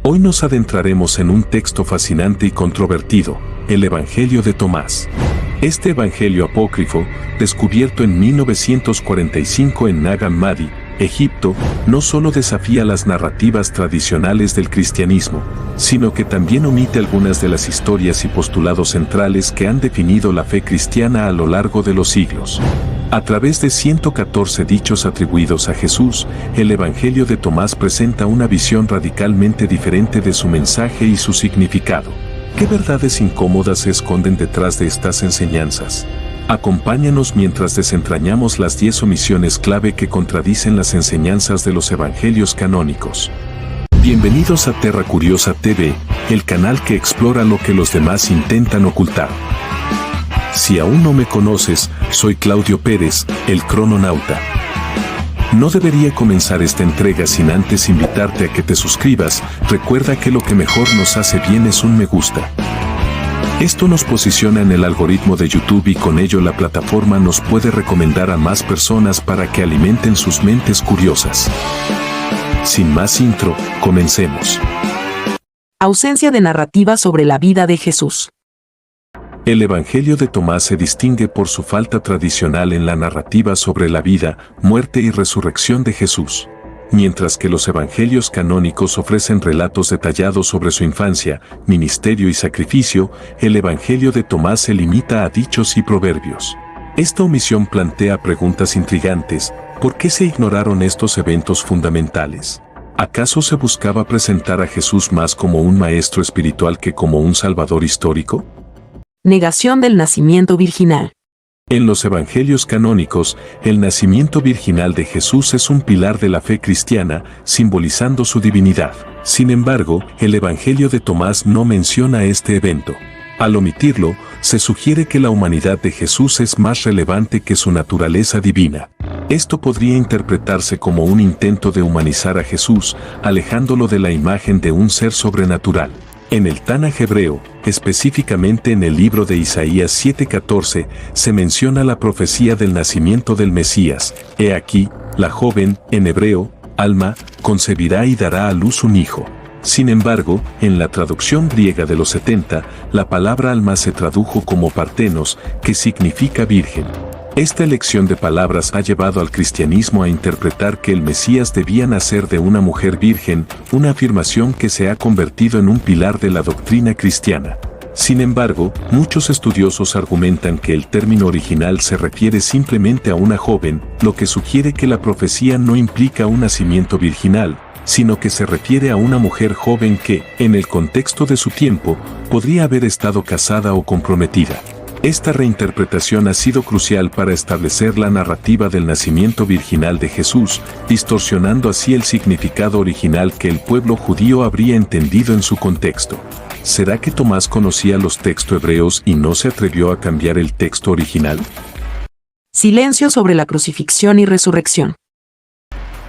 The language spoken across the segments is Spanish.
Hoy nos adentraremos en un texto fascinante y controvertido, el Evangelio de Tomás. Este evangelio apócrifo, descubierto en 1945 en Nag Hammadi, Egipto, no solo desafía las narrativas tradicionales del cristianismo, sino que también omite algunas de las historias y postulados centrales que han definido la fe cristiana a lo largo de los siglos. A través de 114 dichos atribuidos a Jesús, el Evangelio de Tomás presenta una visión radicalmente diferente de su mensaje y su significado. ¿Qué verdades incómodas se esconden detrás de estas enseñanzas? Acompáñanos mientras desentrañamos las 10 omisiones clave que contradicen las enseñanzas de los evangelios canónicos. Bienvenidos a Terra Curiosa TV, el canal que explora lo que los demás intentan ocultar. Si aún no me conoces, soy Claudio Pérez, el crononauta. No debería comenzar esta entrega sin antes invitarte a que te suscribas. Recuerda que lo que mejor nos hace bien es un me gusta. Esto nos posiciona en el algoritmo de YouTube y con ello la plataforma nos puede recomendar a más personas para que alimenten sus mentes curiosas. Sin más intro, comencemos. Ausencia de narrativa sobre la vida de Jesús. El Evangelio de Tomás se distingue por su falta tradicional en la narrativa sobre la vida, muerte y resurrección de Jesús. Mientras que los evangelios canónicos ofrecen relatos detallados sobre su infancia, ministerio y sacrificio, el Evangelio de Tomás se limita a dichos y proverbios. Esta omisión plantea preguntas intrigantes. ¿Por qué se ignoraron estos eventos fundamentales? ¿Acaso se buscaba presentar a Jesús más como un maestro espiritual que como un salvador histórico? Negación del nacimiento virginal. En los evangelios canónicos, el nacimiento virginal de Jesús es un pilar de la fe cristiana, simbolizando su divinidad. Sin embargo, el Evangelio de Tomás no menciona este evento. Al omitirlo, se sugiere que la humanidad de Jesús es más relevante que su naturaleza divina. Esto podría interpretarse como un intento de humanizar a Jesús, alejándolo de la imagen de un ser sobrenatural. En el Tanaj hebreo, específicamente en el libro de Isaías 7:14, se menciona la profecía del nacimiento del Mesías. He aquí, la joven, en hebreo, Alma, concebirá y dará a luz un hijo. Sin embargo, en la traducción griega de los 70, la palabra alma se tradujo como partenos, que significa virgen. Esta elección de palabras ha llevado al cristianismo a interpretar que el Mesías debía nacer de una mujer virgen, una afirmación que se ha convertido en un pilar de la doctrina cristiana. Sin embargo, muchos estudiosos argumentan que el término original se refiere simplemente a una joven, lo que sugiere que la profecía no implica un nacimiento virginal, sino que se refiere a una mujer joven que, en el contexto de su tiempo, podría haber estado casada o comprometida. Esta reinterpretación ha sido crucial para establecer la narrativa del nacimiento virginal de Jesús, distorsionando así el significado original que el pueblo judío habría entendido en su contexto. ¿Será que Tomás conocía los textos hebreos y no se atrevió a cambiar el texto original? Silencio sobre la crucifixión y resurrección.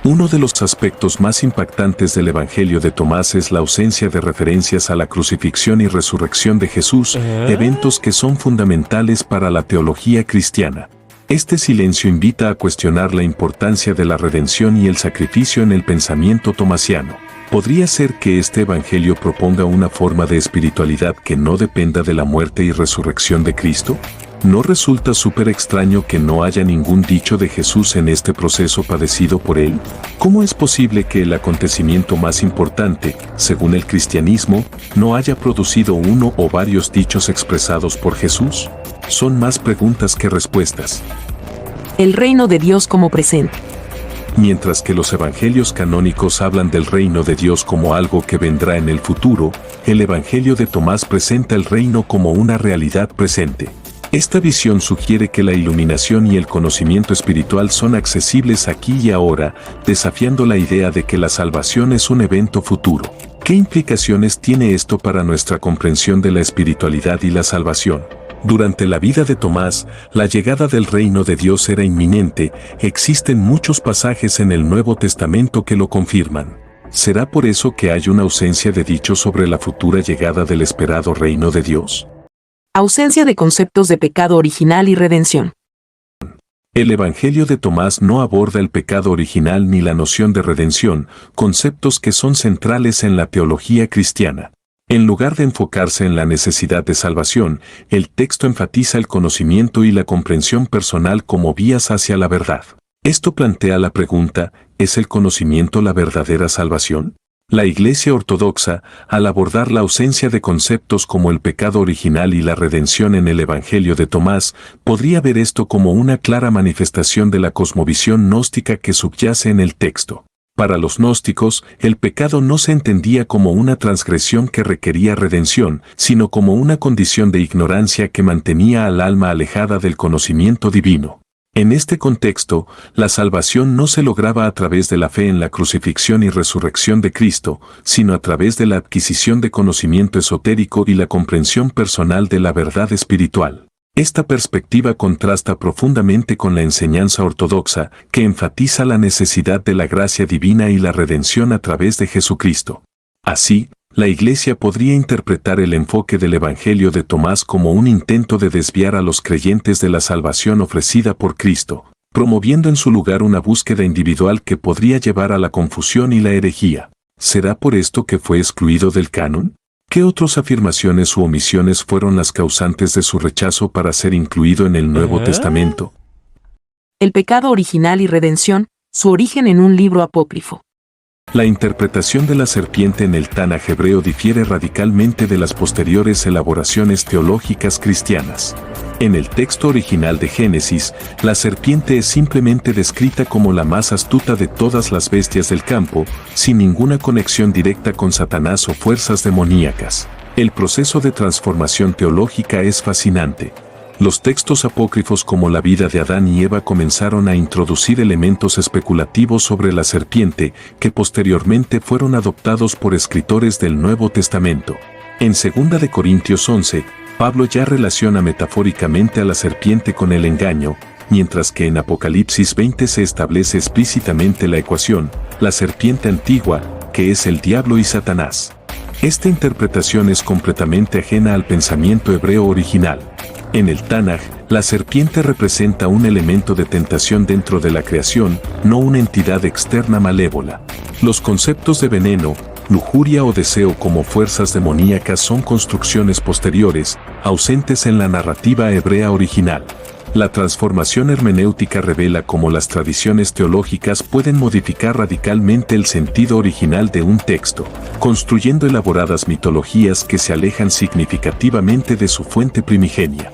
Uno de los aspectos más impactantes del Evangelio de Tomás es la ausencia de referencias a la crucifixión y resurrección de Jesús, eventos que son fundamentales para la teología cristiana. Este silencio invita a cuestionar la importancia de la redención y el sacrificio en el pensamiento tomasiano. ¿Podría ser que este Evangelio proponga una forma de espiritualidad que no dependa de la muerte y resurrección de Cristo? ¿No resulta súper extraño que no haya ningún dicho de Jesús en este proceso padecido por él? ¿Cómo es posible que el acontecimiento más importante, según el cristianismo, no haya producido uno o varios dichos expresados por Jesús? Son más preguntas que respuestas. El reino de Dios como presente. Mientras que los evangelios canónicos hablan del reino de Dios como algo que vendrá en el futuro, el Evangelio de Tomás presenta el reino como una realidad presente. Esta visión sugiere que la iluminación y el conocimiento espiritual son accesibles aquí y ahora, desafiando la idea de que la salvación es un evento futuro. ¿Qué implicaciones tiene esto para nuestra comprensión de la espiritualidad y la salvación? Durante la vida de Tomás, la llegada del reino de Dios era inminente. Existen muchos pasajes en el Nuevo Testamento que lo confirman. ¿Será por eso que hay una ausencia de dichos sobre la futura llegada del esperado reino de Dios? Ausencia de conceptos de pecado original y redención. El Evangelio de Tomás no aborda el pecado original ni la noción de redención, conceptos que son centrales en la teología cristiana. En lugar de enfocarse en la necesidad de salvación, el texto enfatiza el conocimiento y la comprensión personal como vías hacia la verdad. Esto plantea la pregunta, ¿es el conocimiento la verdadera salvación? La Iglesia Ortodoxa, al abordar la ausencia de conceptos como el pecado original y la redención en el Evangelio de Tomás, podría ver esto como una clara manifestación de la cosmovisión gnóstica que subyace en el texto. Para los gnósticos, el pecado no se entendía como una transgresión que requería redención, sino como una condición de ignorancia que mantenía al alma alejada del conocimiento divino. En este contexto, la salvación no se lograba a través de la fe en la crucifixión y resurrección de Cristo, sino a través de la adquisición de conocimiento esotérico y la comprensión personal de la verdad espiritual. Esta perspectiva contrasta profundamente con la enseñanza ortodoxa, que enfatiza la necesidad de la gracia divina y la redención a través de Jesucristo. Así, la Iglesia podría interpretar el enfoque del Evangelio de Tomás como un intento de desviar a los creyentes de la salvación ofrecida por Cristo, promoviendo en su lugar una búsqueda individual que podría llevar a la confusión y la herejía. ¿Será por esto que fue excluido del canon? ¿Qué otras afirmaciones u omisiones fueron las causantes de su rechazo para ser incluido en el Nuevo Testamento? El pecado original y redención, su origen en un libro apócrifo. La interpretación de la serpiente en el Tanaj hebreo difiere radicalmente de las posteriores elaboraciones teológicas cristianas. En el texto original de Génesis, la serpiente es simplemente descrita como la más astuta de todas las bestias del campo, sin ninguna conexión directa con Satanás o fuerzas demoníacas. El proceso de transformación teológica es fascinante. Los textos apócrifos como la vida de Adán y Eva comenzaron a introducir elementos especulativos sobre la serpiente que posteriormente fueron adoptados por escritores del Nuevo Testamento. En 2 de Corintios 11, Pablo ya relaciona metafóricamente a la serpiente con el engaño, mientras que en Apocalipsis 20 se establece explícitamente la ecuación, la serpiente antigua, que es el diablo y Satanás. Esta interpretación es completamente ajena al pensamiento hebreo original. En el Tanaj, la serpiente representa un elemento de tentación dentro de la creación, no una entidad externa malévola. Los conceptos de veneno, lujuria o deseo como fuerzas demoníacas son construcciones posteriores, ausentes en la narrativa hebrea original. La transformación hermenéutica revela cómo las tradiciones teológicas pueden modificar radicalmente el sentido original de un texto, construyendo elaboradas mitologías que se alejan significativamente de su fuente primigenia.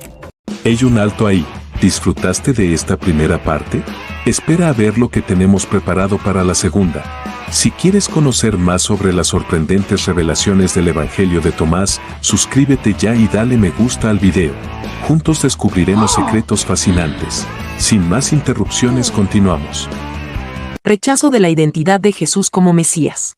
Hay un alto ahí. ¿Disfrutaste de esta primera parte? Espera a ver lo que tenemos preparado para la segunda. Si quieres conocer más sobre las sorprendentes revelaciones del Evangelio de Tomás, suscríbete ya y dale me gusta al video. Juntos descubriremos secretos fascinantes. Sin más interrupciones, continuamos. Rechazo de la identidad de Jesús como Mesías.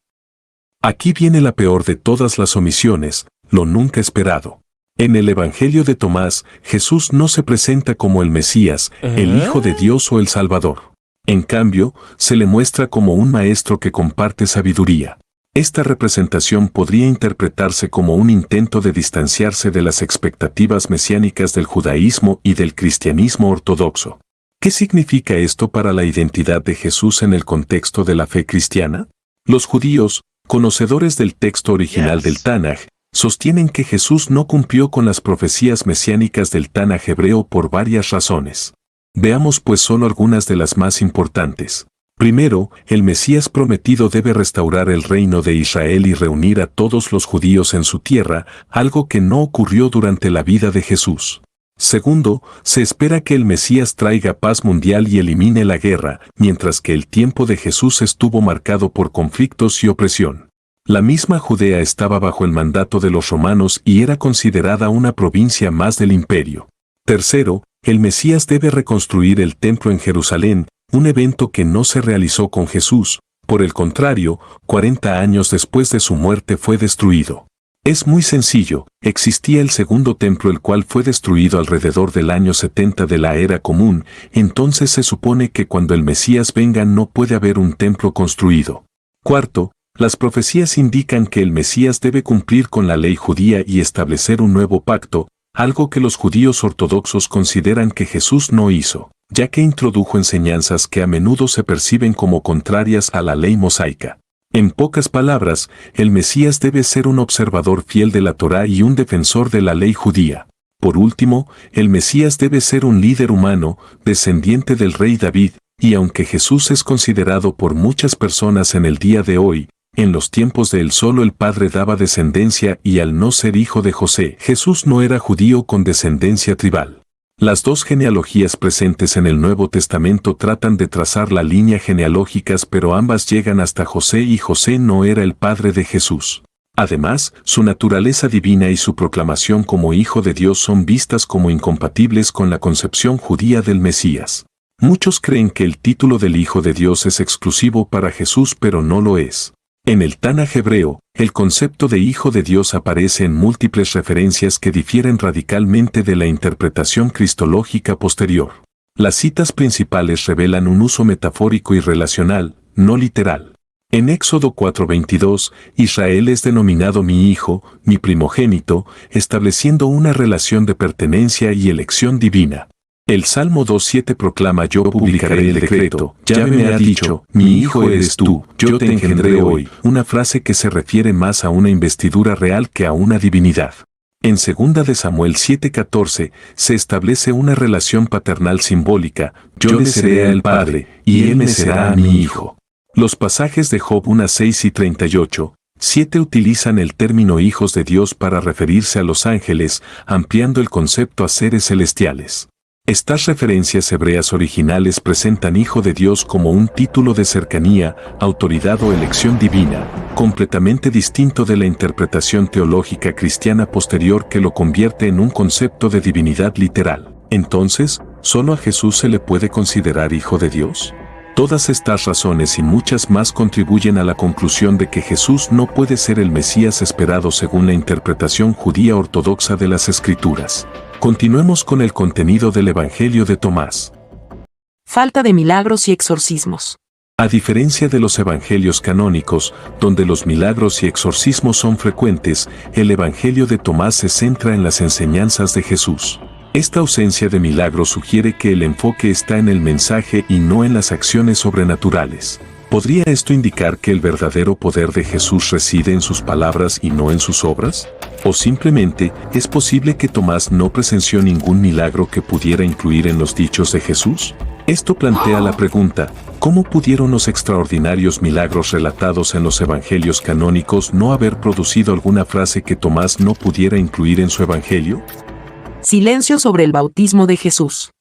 Aquí viene la peor de todas las omisiones, lo nunca esperado. En el Evangelio de Tomás, Jesús no se presenta como el Mesías, el Hijo de Dios o el Salvador. En cambio, se le muestra como un maestro que comparte sabiduría. Esta representación podría interpretarse como un intento de distanciarse de las expectativas mesiánicas del judaísmo y del cristianismo ortodoxo. ¿Qué significa esto para la identidad de Jesús en el contexto de la fe cristiana? Los judíos, conocedores del texto original del Tanaj, sostienen que Jesús no cumplió con las profecías mesiánicas del Tanaj hebreo por varias razones. Veamos pues solo algunas de las más importantes. Primero, el Mesías prometido debe restaurar el reino de Israel y reunir a todos los judíos en su tierra, algo que no ocurrió durante la vida de Jesús. Segundo, se espera que el Mesías traiga paz mundial y elimine la guerra, mientras que el tiempo de Jesús estuvo marcado por conflictos y opresión. La misma Judea estaba bajo el mandato de los romanos y era considerada una provincia más del imperio. Tercero, el Mesías debe reconstruir el templo en Jerusalén, un evento que no se realizó con Jesús, por el contrario, 40 años después de su muerte fue destruido. Es muy sencillo, existía el segundo templo el cual fue destruido alrededor del año 70 de la era común, entonces se supone que cuando el Mesías venga no puede haber un templo construido. Cuarto, las profecías indican que el Mesías debe cumplir con la ley judía y establecer un nuevo pacto, algo que los judíos ortodoxos consideran que Jesús no hizo. ya que introdujo enseñanzas que a menudo se perciben como contrarias a la ley mosaica. En pocas palabras, el Mesías debe ser un observador fiel de la Torá y un defensor de la ley judía. Por último, el Mesías debe ser un líder humano, descendiente del rey David, y aunque Jesús es considerado por muchas personas en el día de hoy, en los tiempos de él solo el Padre daba descendencia y al no ser hijo de José, Jesús no era judío con descendencia tribal. Las dos genealogías presentes en el Nuevo Testamento tratan de trazar la línea genealógica, pero ambas llegan hasta José y José no era el padre de Jesús. Además, su naturaleza divina y su proclamación como Hijo de Dios son vistas como incompatibles con la concepción judía del Mesías. Muchos creen que el título del Hijo de Dios es exclusivo para Jesús, pero no lo es. En el Tanaj hebreo, el concepto de Hijo de Dios aparece en múltiples referencias que difieren radicalmente de la interpretación cristológica posterior. Las citas principales revelan un uso metafórico y relacional, no literal. En Éxodo 4:22, Israel es denominado mi hijo, mi primogénito, estableciendo una relación de pertenencia y elección divina. El Salmo 2:7 proclama yo publicaré el decreto, Yahvé me ha dicho, mi hijo eres tú, yo te engendré hoy, una frase que se refiere más a una investidura real que a una divinidad. En 2 de Samuel 7:14 se establece una relación paternal simbólica, yo le seré al padre, y él me será a mi hijo. Los pasajes de Job 1:6 y 38:7 utilizan el término hijos de Dios para referirse a los ángeles, ampliando el concepto a seres celestiales. Estas referencias hebreas originales presentan Hijo de Dios como un título de cercanía, autoridad o elección divina, completamente distinto de la interpretación teológica cristiana posterior que lo convierte en un concepto de divinidad literal. Entonces, ¿solo a Jesús se le puede considerar Hijo de Dios? Todas estas razones y muchas más contribuyen a la conclusión de que Jesús no puede ser el Mesías esperado según la interpretación judía ortodoxa de las Escrituras. Continuemos con el contenido del Evangelio de Tomás. Falta de milagros y exorcismos. A diferencia de los evangelios canónicos, donde los milagros y exorcismos son frecuentes, el Evangelio de Tomás se centra en las enseñanzas de Jesús. Esta ausencia de milagros sugiere que el enfoque está en el mensaje y no en las acciones sobrenaturales. ¿Podría esto indicar que el verdadero poder de Jesús reside en sus palabras y no en sus obras? ¿O simplemente es posible que Tomás no presenció ningún milagro que pudiera incluir en los dichos de Jesús? Esto plantea la pregunta, ¿cómo pudieron los extraordinarios milagros relatados en los evangelios canónicos no haber producido alguna frase que Tomás no pudiera incluir en su evangelio? Silencio sobre el bautismo de Jesús.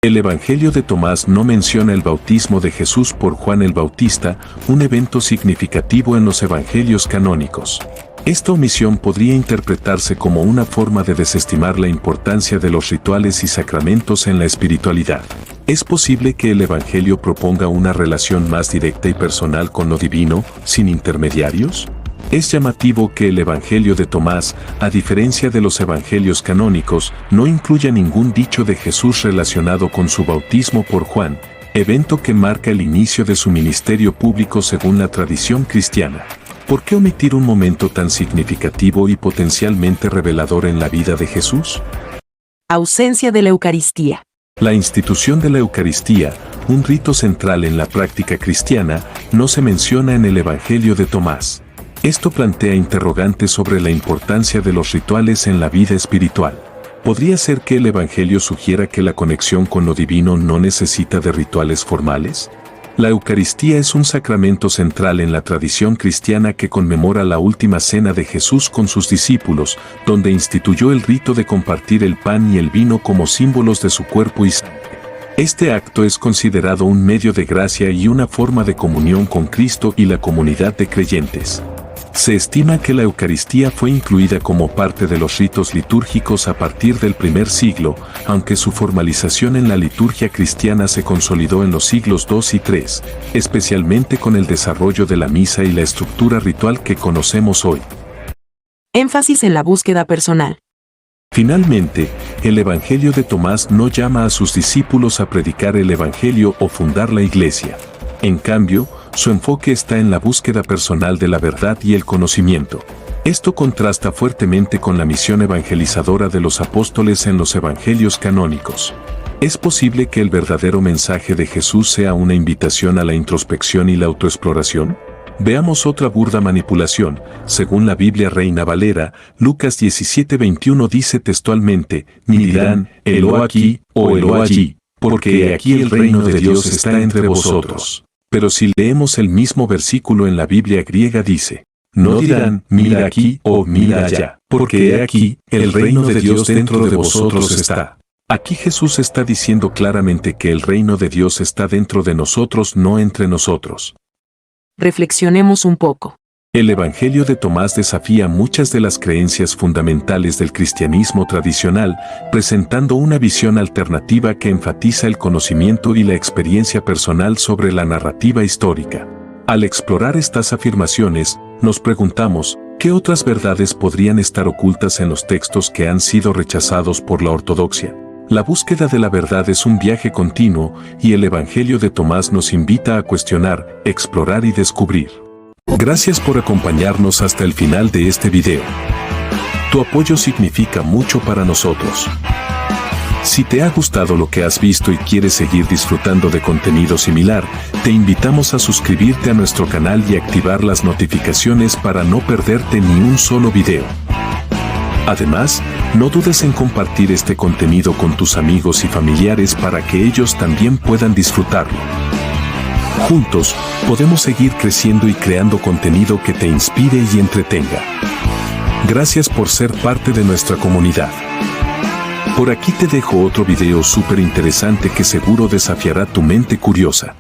El Evangelio de Tomás no menciona el bautismo de Jesús por Juan el Bautista, un evento significativo en los evangelios canónicos. Esta omisión podría interpretarse como una forma de desestimar la importancia de los rituales y sacramentos en la espiritualidad. ¿Es posible que el Evangelio proponga una relación más directa y personal con lo divino, sin intermediarios? Es llamativo que el Evangelio de Tomás, a diferencia de los evangelios canónicos, no incluya ningún dicho de Jesús relacionado con su bautismo por Juan, evento que marca el inicio de su ministerio público según la tradición cristiana. ¿Por qué omitir un momento tan significativo y potencialmente revelador en la vida de Jesús? Ausencia de la Eucaristía. La institución de la Eucaristía, un rito central en la práctica cristiana, no se menciona en el Evangelio de Tomás. Esto plantea interrogantes sobre la importancia de los rituales en la vida espiritual. ¿Podría ser que el Evangelio sugiera que la conexión con lo divino no necesita de rituales formales? La Eucaristía es un sacramento central en la tradición cristiana que conmemora la última cena de Jesús con sus discípulos, donde instituyó el rito de compartir el pan y el vino como símbolos de su cuerpo y sangre. Este acto es considerado un medio de gracia y una forma de comunión con Cristo y la comunidad de creyentes. Se estima que la Eucaristía fue incluida como parte de los ritos litúrgicos a partir del primer siglo, aunque su formalización en la liturgia cristiana se consolidó en los siglos II y III, especialmente con el desarrollo de la misa y la estructura ritual que conocemos hoy. Énfasis en la búsqueda personal. Finalmente, el Evangelio de Tomás no llama a sus discípulos a predicar el Evangelio o fundar la iglesia. En cambio, su enfoque está en la búsqueda personal de la verdad y el conocimiento. Esto contrasta fuertemente con la misión evangelizadora de los apóstoles en los evangelios canónicos. ¿Es posible que el verdadero mensaje de Jesús sea una invitación a la introspección y la autoexploración? Veamos otra burda manipulación. Según la Biblia Reina Valera, Lucas 17:21 dice textualmente, ni dirán, helo aquí o helo allí, porque aquí el reino de Dios está entre vosotros. Pero si leemos el mismo versículo en la Biblia griega dice, no dirán, mira aquí o mira allá, porque he aquí, el reino de Dios dentro de vosotros está. Aquí Jesús está diciendo claramente que el reino de Dios está dentro de nosotros, no entre nosotros. Reflexionemos un poco. El Evangelio de Tomás desafía muchas de las creencias fundamentales del cristianismo tradicional, presentando una visión alternativa que enfatiza el conocimiento y la experiencia personal sobre la narrativa histórica. Al explorar estas afirmaciones, nos preguntamos, ¿qué otras verdades podrían estar ocultas en los textos que han sido rechazados por la ortodoxia? La búsqueda de la verdad es un viaje continuo, y el Evangelio de Tomás nos invita a cuestionar, explorar y descubrir. Gracias por acompañarnos hasta el final de este video. Tu apoyo significa mucho para nosotros. Si te ha gustado lo que has visto y quieres seguir disfrutando de contenido similar, te invitamos a suscribirte a nuestro canal y activar las notificaciones para no perderte ni un solo video. Además, no dudes en compartir este contenido con tus amigos y familiares para que ellos también puedan disfrutarlo. Juntos, podemos seguir creciendo y creando contenido que te inspire y entretenga. Gracias por ser parte de nuestra comunidad. Por aquí te dejo otro video súper interesante que seguro desafiará tu mente curiosa.